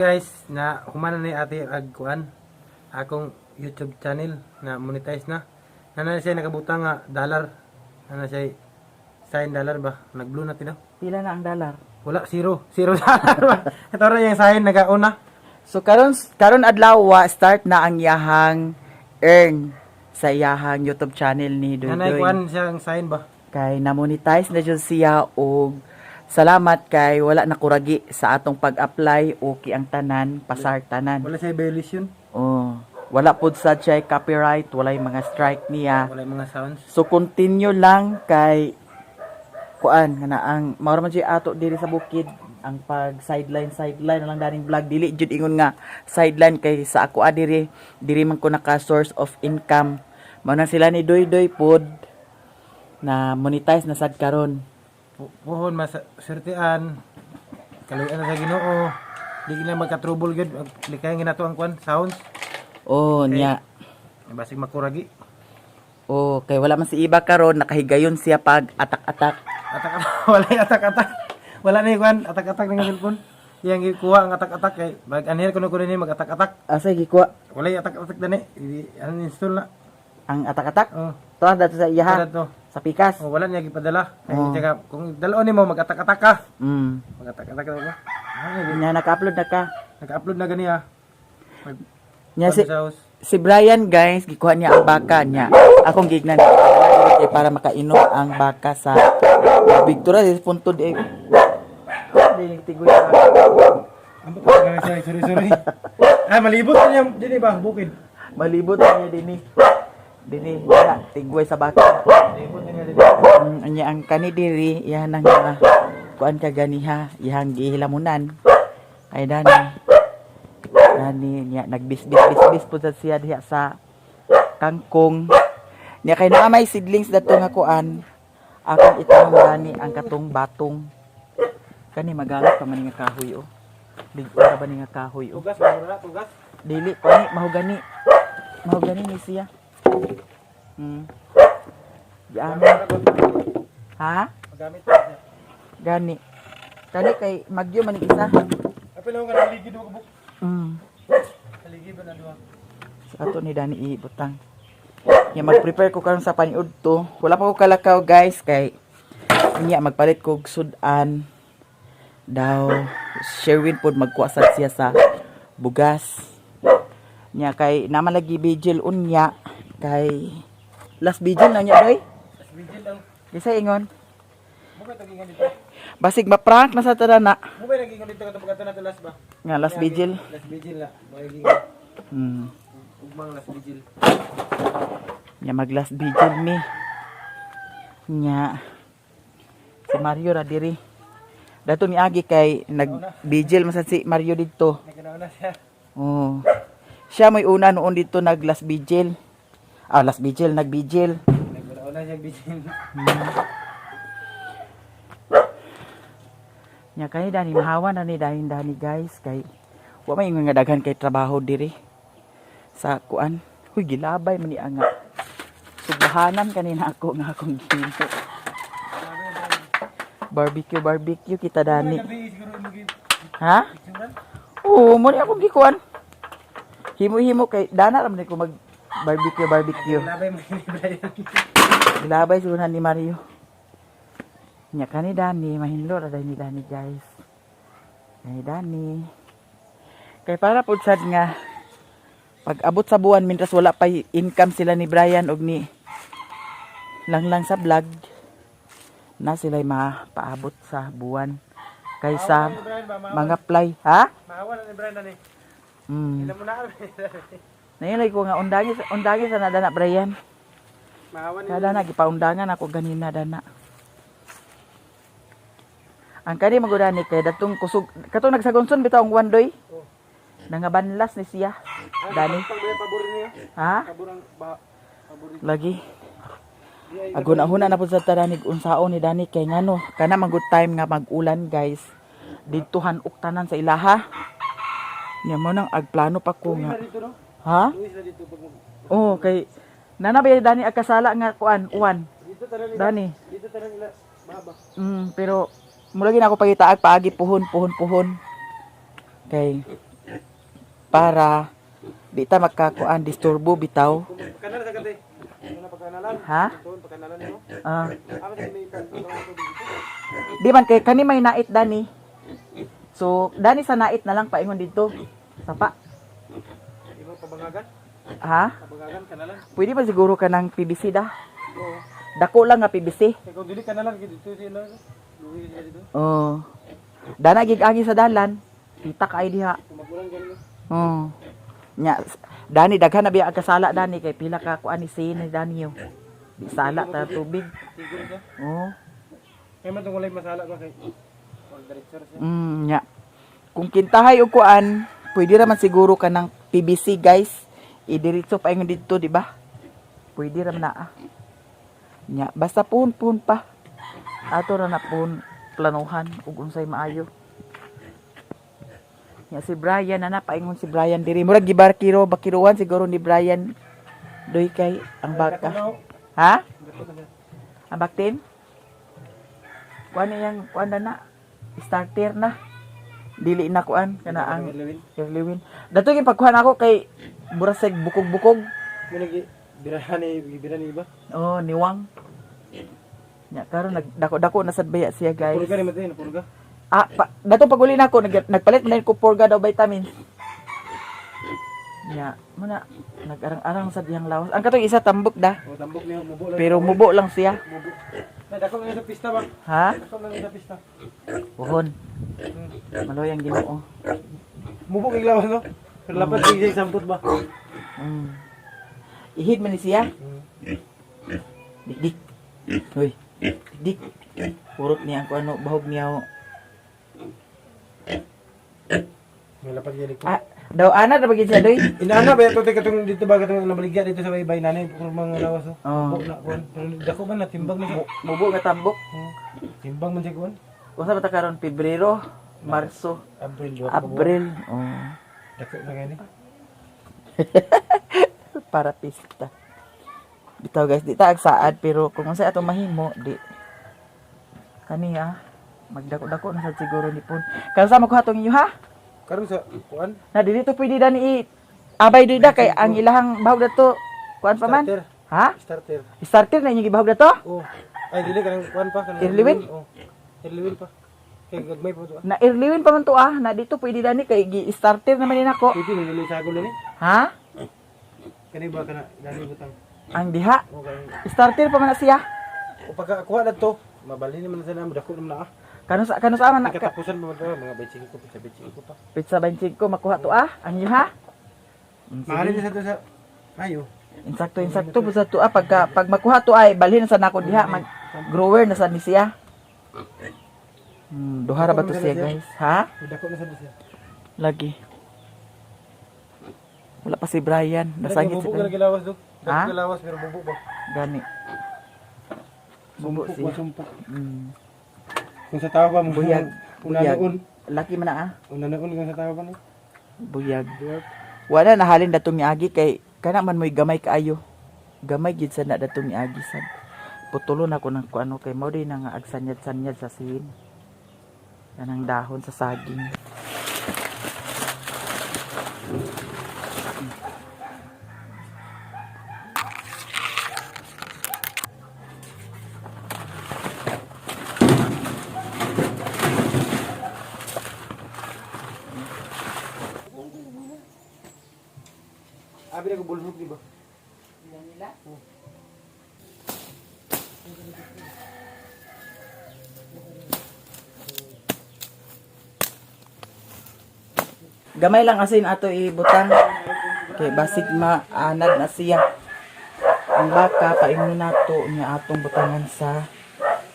Guys, na humana ni ate agkuan akong YouTube channel na monetize na. Nana siya nakabutang nga dollar. Nana siya sign dollar ba? Nag-blue na tino. Pila na ang dollar? Wala, zero. Zero dollar ba? Ito ra yung sign nagauna. So karon adlaw start na ang yahang earn sa yahang YouTube channel ni Nanay Doydoy. kuan siya ang sign ba? Kay na-monetize na jud siya og salamat kay wala na kuragi sa atong pag-apply o ang tanan, pasar tanan. Wala siya violation. Oh, wala pud sa siya copyright, wala yung mga strike niya. Wala yung mga sounds. So continue lang kay kuan nga na ang mao man jud ato diri sa bukid ang pag sideline na lang daning vlog dili jud ingon nga sideline kay sa ako diri man ko naka source of income mao na sila ni Doydoy pod na monetize na sad karon. Puhon masertian. Kaluyan na sa Ginoo. Di na magka-trouble gyud. Likayan ginato ang kuan sounds. Oh Okay. nya. Basig makuragi. Oh kay wala man si iba karon nakahigayon siya pag atak-atak. Atak-atak. Wala yung atak-atak. Wala na yung kuan. Atak-atak ng cellphone. Yang ikuha ang atak-atak kay mag-anhel kuno ni mag-atak-atak. Asa gikuha Wala yung atak-atak dani. Ano install na. ang atak-atak? Oh. To dato sa Wala iyaha to. sa pikas. Oh, wala niya gipadala. Kay Oh. tsaka kung dalaon nimo mag-atak-atak ka. Mm. Mag-atak-atak ka ba? Nya naka-upload na ka. Naka-upload na gani ha. Nya si Sa house. Si Brian guys, gikuha niya ang baka niya. Akong gignan para makainom ang baka sa Victoria sa punto di. Di tigoy sa. Ambot ka nga siya. Sorry. Malibot na niya dini ba bukid. Malibot niya dinhi. Dinhi na tigway sa baka. Malibot na niya dini. Anya ang kani diri iyan ang kuan ka ganiha, ihang gihilamunan. Ay Dani niya nagbisbis po sa siya diha sa kangkong. Niya kay naa may seedlings dato nga kuan. Akong itanong dani ang katong batong. Kani magamit pa man nga kahoy oh. Ligo ra ba ni nga kahoy oh. Tugas ba tugas? Dili kani mahugani. Mahugani ni siya. Yan. Ha? Magamit pa. Gani. Kani kay magyo man isa. Apil ako ka ligid mo kabuk. Ligid ba na duwa? Sa ato ni Dani ibutang. Ya mag-prepare ko karon sa paniud to. Wala pa ko kalakaw guys kay niya magpalit ko og sudan daw Sherwin pod magkuha sad siya sa bugas. Nya kay naman lagi vigil unya kay last vigil na niya doy. As vigil daw. Gisa ingon. Mo kay tagingan dito. Basig ma-prank na sa tada na. Mo ba nagingon dito katong pagkata na tulas ba? Nga last vigil. Last vigil la. Magiging ugmang last vigil. Nya mag last vigil mi. Nya si Mario ra diri. Dato ni agi kay nag-vigil man sad si Mario dito. Nagkanaon na siya. Oh. Siya may una noon dito nag last vigil. Last vigil, nag-vigil. Nagkanaon na siya vigil. Nya kay dani mahawa na ni dani guys kay wa may nga daghan kay trabaho diri sa kuan. Huy gilabay man ni anga. Subahanan kanina ako nga akong ginto. Barbecue kita dani. Ha? Oo, mo ni akong gikuan. Himo-himo kay dana ra man ko mag barbecue. Labay mo ni Brian. Gilabay sunan ni Mario. Nya kani Dani, mahinlo ra ni Dani guys. Kay Dani. Kay para pud sad nga pag abot sa buwan mintras wala pa income sila ni Brian og ni lang sa vlog na sila mapaabot sa buwan kaysa mga play, ha? Maawa na ni Brian na ni. Mm. Ilan mo na. Nailay ko nga undangi sa nadana Brian. Maawa ni. Kada na gipaundangan ako ganina dana. Ang kani magudani kay datong kusog katong nagsagonson bitaw ang wandoy. Oh. Nangabanlas ni siya. Dani. Pang pabor niya. Ha? Paborang pabor. Lagi. Aguna-huna na pud sa taranig unsaon ni Dani kay ngano kana man good time nga mag-ulan guys. Didtuhan uktanan sa ilaha. Nya mo nang agplano pa ko nga. Ha? Luis na dito pag Oh, kay nana ba Dani agkasala nga kuan uwan. dito tanan Dani. Dito tanan nila mahaba. Pero mula gina ako pagitaag paagi puhon. Kay para di ta magkakuan disturbo bitaw. Kanala sa kante. Ano pagkanalan? Ha? Tuon pagkanalan nimo. Ah, Amo sa lipat. di man kay kani may nait dani. So, dani sa nait na lang paingon dito. Sapa. Imo pabangagan? Ha? Pabangagan kanalan. Pwede ba siguro ka ng PVC da? Oo. Dako lang nga PVC. Kung dili kanalan dito sila. Luwi sila dito. Oh. Dana gig-agi sa dalan. Kita ka ay diha. Kumagulan gani. Oh. Nya dani daghan na biya ang kasala dani kay pila ka kuan ni sin ni dani yo. Di sala ta tubig. Siguro ka. Oh. Kaya man tong walay masala ba kay all director siya. Nya. Kung kintahay og kuan, pwede ra man siguro ka ng PVC guys. Idiretso pa ingon dito, di ba? Pwede ra man na. Nya, basta pun pa. Ato ra na pun planuhan ug unsay maayo. Nya si Brian na paingon si Brian diri. Murag gibarkiro, bakiruan siguro ni Brian. Doy kay ang baka. Ha? Ang baktin? Kuan yang kuan na starter na. Dili na kuan kana ang Erlewin. Dato yung pagkuhan ako kay buraseg bukog-bukog. Mo lagi birani ba? Oh, niwang. Nya karon nagdako-dako na sad baya siya guys. Purga ni matay, purga. Dato paguli na ako nagpalit man ko purga daw vitamins. Nya, muna nag-arang-arang sa diyang lawas. Ang katong isa tambok da. O tambok niya mubo lang. Pero mubo lang siya. Mubo. Na dako nga sa pista ba? Ha? Dako nga sa pista. Puhon. Maloy ang Ginoo. Mubo kay lawas no. Pero lapat sig samput ba? Ihid man ni siya. Dik. Hoy. Dik. Purot niya ang ano bahog niya. May lapat gyud ko. Daw ana ra bagid siya doy. Inaana ba to katong dito ba katong nabaligya dito sa baybay nanay puro mga lawas oh. Oh. Mubo na kuan. Pero dako man na timbang na siya. Mubo nga tambok. Timbang man siya kuan. Unsa ba ta karon Pebrero, Marso, Abril. Abril. Oh. Dako na gani. Para pista. Bitaw guys, di ta agsaad pero kung unsa atong mahimo, di kaniya magdako-dako na sad siguro ni pun. Kansa makuha tong inyo ha? Karon sa kuan. Na dili to pwede dani abay dida kay ang ilahang bahog dato kuan pa man. Starter. Ha? Starter. Starter na inyo gibahog dato? Oh. Ay dili kanang kuan pa kanang Irliwin? Oh. Irliwin pa. Kay gagmay pa to. Na earlywin pa man to na dito pwede dani kay starter naman ni nako. Pwede ni sagol ni. Ha? Kani ba kana dali butang. Ang diha. O kay Starter pa man na siya. o pagka kuha na to, mabali naman sa namo dako naman na. Kano sa man na Katapusan mo to mga 25 ko, 25 ko pa. pizza 25 ko makuha to ang inyo ha? Mahali sa to sa ayo. Insakto po sa to pag makuha to ay balhin na sa nako diha mag grower na sa ni siya. Duha ra ba to siya guys? Ha? Dako na sa siya. Lagi. Wala pa si Brian. Nasangit si Bubo Brian. ka lawas do. Ha? Dako lawas pero bubo ba? Gani. Bubo siya. Sumpok. Kung sa tao ba mo Buyag. unanaon. Laki man na Unanaon kung sa tao ba no? Buyag. Wala nahalin datong niagi kay kana man mo'y gamay kaayo. Gamay gid sad na datong niagi sad. Putulon ako ng kuano kay mao din nga agsanyad-sanyad sa sin. Kanang dahon sa saging. Abi ko bulhok di ba? Gamay lang asin ato ibutang. Kay basig maanad na siya. Ang baka paingon nato niya atong butangan sa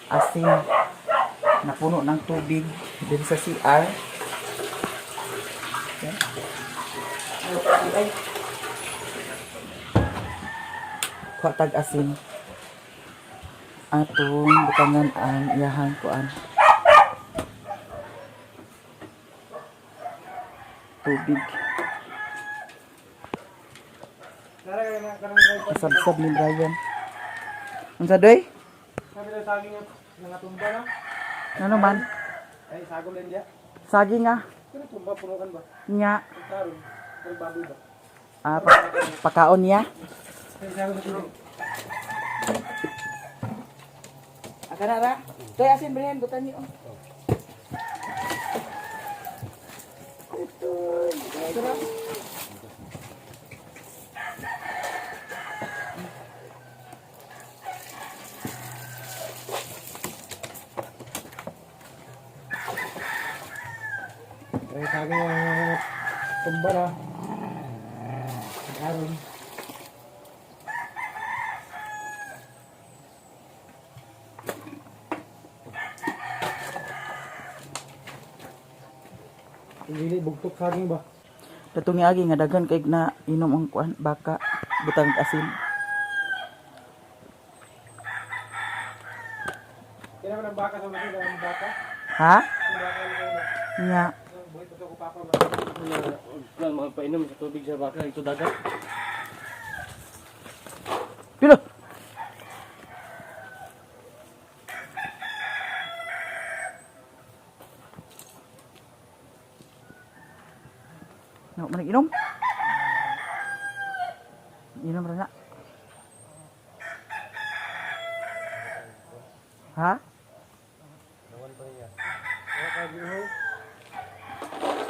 asin na puno ng tubig din sa CR. Okay. Kuha tag asin. Atong butangan ang iyahang kuan. Tubig. Kasab-sab ni Brian. Unsa doy? Sabi na saging nga tumba na. Ano man? Ay sagol din dia. Saging nga. Pero tumba puno kan ba? Nya. Karon. Pakaon niya. Akan na ra. Toy asin berihan butan niyo. Ay, kagay yung tumbara. Aron. Dili bugtok saging ba? Katong agi nga daghan kay na inom ang kuan baka butang asin. Kailan mo ng baka sa mga ng baka? Ha? Nya. Buhay pa ko papa ba? Lang magpainom sa tubig sa baka ito dagat. Pilo. No, manig inom. Inom ra na. Ha?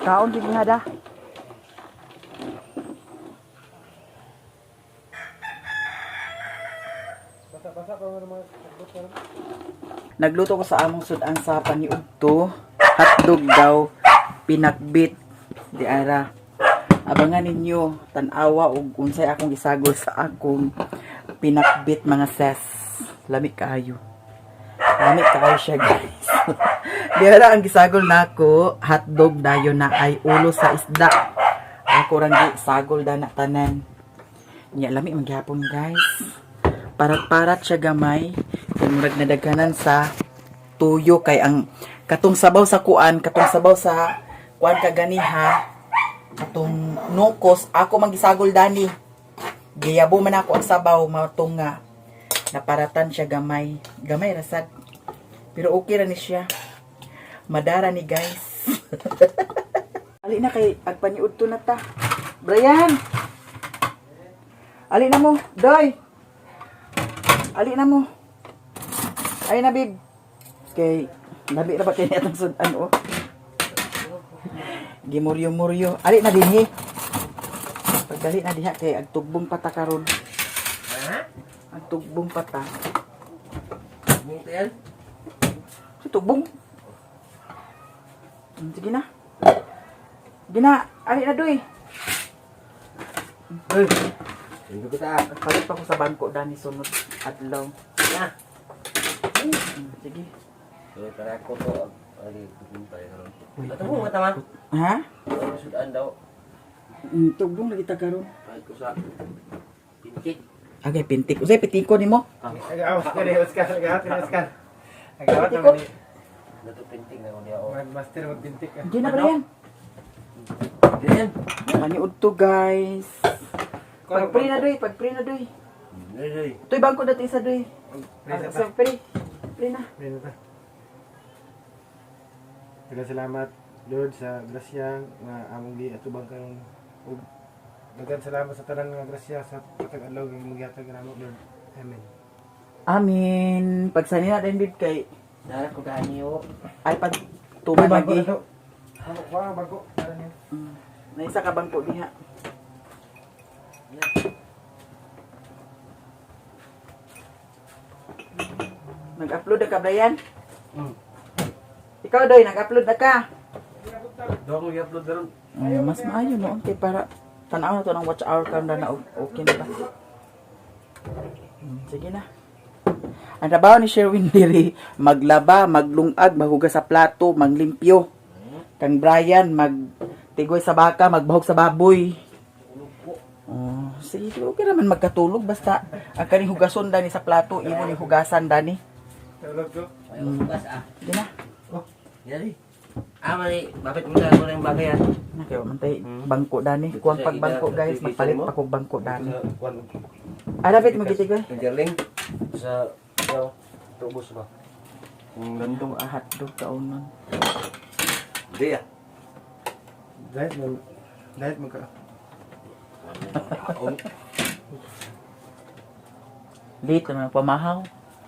Kaon di hada. Basa-basa pa mo mga button. Nagluto ko sa among sudan sa paniudto. Hotdog daw pinakbit di ara. Abangan ninyo tan-awa og unsay akong gisagol sa akong pinakbit mga ses. Lami kaayo. Lami kaayo siya guys. Di ara ang gisagol nako hotdog dayon na ay ulo sa isda. Ako rang gisagol dana tanan. Nya lami magyapon guys. Parat-parat siya gamay. Kung murag nadaghanan sa tuyo kay ang katong sabaw sa kuan, katong sabaw sa kuan kaganiha, katong nukos, ako magisagol dani. Giyabo man ako ang sabaw, matong nga naparatan siya gamay. Gamay rasad. Pero okay ra ni siya. Madara ni guys. Ali na kay agpaniudto na ta. Brian. Ali na mo, Doy. Ali na mo. Ay na bib. Kay labi na ba kay atong sudan oh. Gimuryo-muryo. Ali na dinhi. Pagdali na diha kay agtugbong pata karon. Agtugbong pata. Bungta yan? Si tugbong. Sige na. Gina, ali na doy. Hindi ko ta. Palit pa ko sa bangko dani sunod adlaw. Na. Sige. So tara ko to. Ali bungta yan ron. Ato mo mata man. Ha? Sudan daw. Tugbong lagi ta karon. Ay ko sa pintik. Agay pintik. Usay pitiko nimo? Agawas ka ni Oscar, Oscar. Agawat Pintik ko. naman ni Dato pintik na ko niya o. Master magbintik ka. Gina ba yan? Diyan. Maniud to guys. Pag-pre na doy, pag-pre na doy. Dili. Toy bangko dati isa doy. Presa Sa ta. pre. Pre na. Presa ta. Daghang salamat Lord sa grasya nga among giatubang karong ug daghang salamat sa tanan nga grasya sa patag adlaw nga magihatag namo Lord. Amen. Amin. Pagsani na din bib kay Dara ko gani o. ay pag tuman lagi. Wa bago. Tara niyo. Na isa ka bangko diha. Nag-upload na ka, Brian? Ikaw, Doy, nag-upload na ka. Daw ko i-upload ron. Mas maayo noon kay para tanaw na to ng watch hour count na okay na ba? Sige na. Ang trabaho ni Sherwin diri maglaba, maglungag, maghugas sa plato, maglimpyo. Kang Brian magtigoy sa baka, magbahog sa baboy. Oh, sige, okay naman magkatulog basta ang kaning hugason dani sa plato, imo ni hugasan dani. Tulog ko. Ay ugas ah. Sige na. Yari. Mali, bakit mo na yung bagay yan? Nakayo man tay bangko dani. Kuang pagbangko guys, magpalit pa kog bangko dani. Dapat mo gitigoy. Ang galing sa tubos ba? Yung gandong Ahat do kaunon. Hindi ah. Diet mo ka. Late naman pamahaw.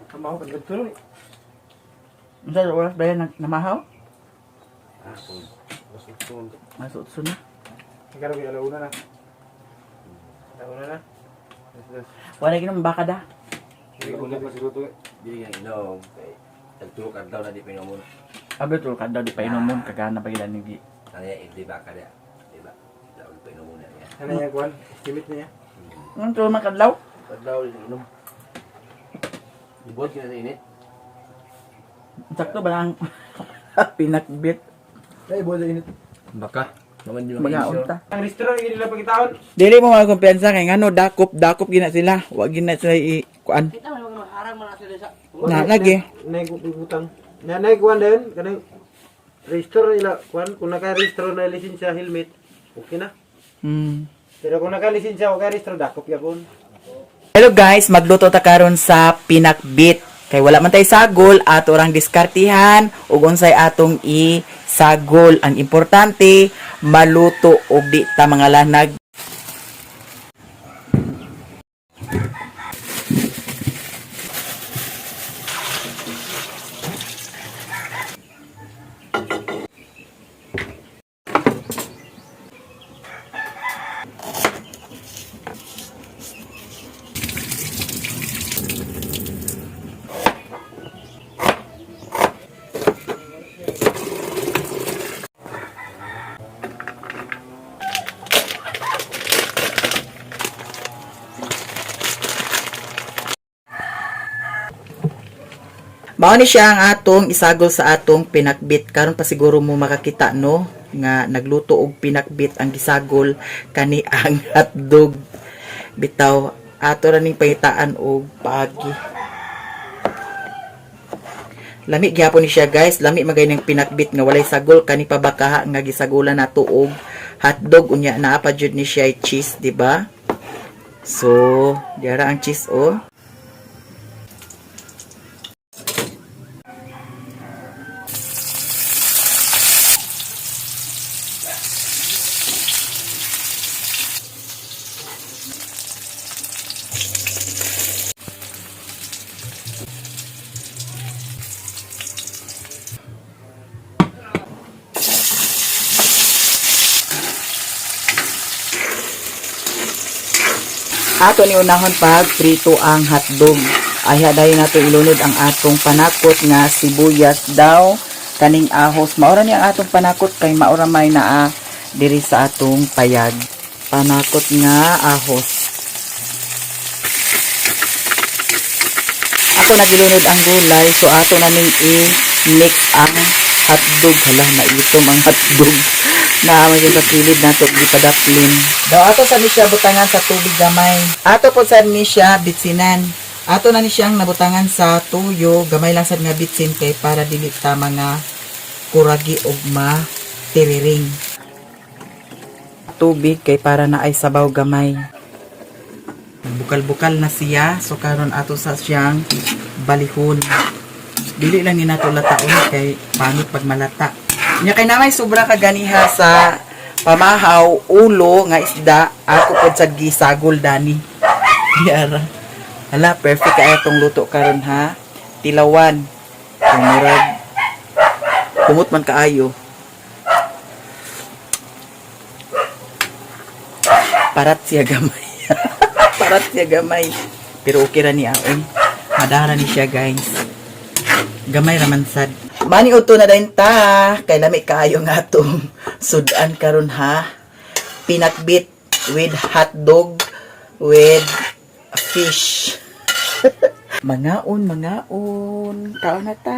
Kamaw ka gagturo. Ang sa oras ba yan namahaw? Masutun. Masutso na. Nagkaroon yung alauna na. Alauna na. Wala ginang baka da. Hindi ko na pasiluto. Dili nga inom. Tagtulog ka daw na di pinomon. Abi tul kaddaw di painomon kagana pa gila ni Kaya hindi ba ka dia. Di ba? Daw pinomon na niya. Ano niya, Kwan? Estimate niya. Ang tul makadlaw. Kadlaw din inom. Ibot kita sa init. Sakto ba lang pinakbit Ay, buwan sa init. Baka. Naman yung mga unta. Ang restaurant, hindi nila pagkitaon. Dili mo mga kumpiyansa kay ngano dakop gina sila. Wa gina sila kuan. Na lagi. Naigutang. Nanay, Kwan din. Kanang restaurant nila, Kwan. Kung naka-restaurant na lisensya, helmet, okay na. Pero kung naka-lisensya, okay restaurant, dakop yapon. Hello guys, magluto ta karon sa pinakbit. Kay wala man tay sagol, ato orang diskartihan ug unsay atong i-sagol. Ang importante, maluto og di ta mga lanag. Mao ni siya ang atong isagol sa atong pinakbit. Karon pa siguro mo makakita no nga nagluto og pinakbit ang gisagol kani ang hotdog. Bitaw ato ra ning pahitaan og paagi. Lami gyapon ni siya guys, lami magay ning pinakbit nga walay sagol kani pa bakaha nga gisagulan nato og hotdog unya naa pa jud ni siya cheese, di ba? So, diara ang cheese oh. Ato ni unahon pag prito ang hotdog. Ay dayon nato ilunod ang atong panakot nga sibuyas daw kaning ahos. Maura ni ang atong panakot kay maura may naa diri sa atong payag. Panakot nga ahos. Ato nagilunod ang gulay so ato na ning i-mix ang hotdog. Hala, naitom ang hotdog. Naamay sa kilid nato di padaplin. Daw ato sa ni siya butangan sa tubig gamay. Ato po sa ni siya bitsinan. Ato na ni siyang nabutangan sa tuyo, gamay lang sad nga bitsin kay para dili ta mga kuragi og matiriring. Tubig kay para na ay sabaw gamay. Bukal-bukal na siya, so karon ato sa siyang balihon. Dili lang ni nato lataon kay pangit pag malata. Nya kay namay sobra kaganiha sa pamahaw ulo nga isda, ako pod sa gisagol dani. Diara. Hala, perfect kaya itong luto karon ha. Tilawan. Kumurag. Kumot man kaayo. Parat siya gamay. Parat siya gamay. Pero okay ra ni aon. Madara ni siya guys. Gamay raman sad. Mani uto na dayon ta. Kay lami kaayo nga itong sudan karon ha. Pinakbit with hotdog with fish. Mangaon. Kaon na ta.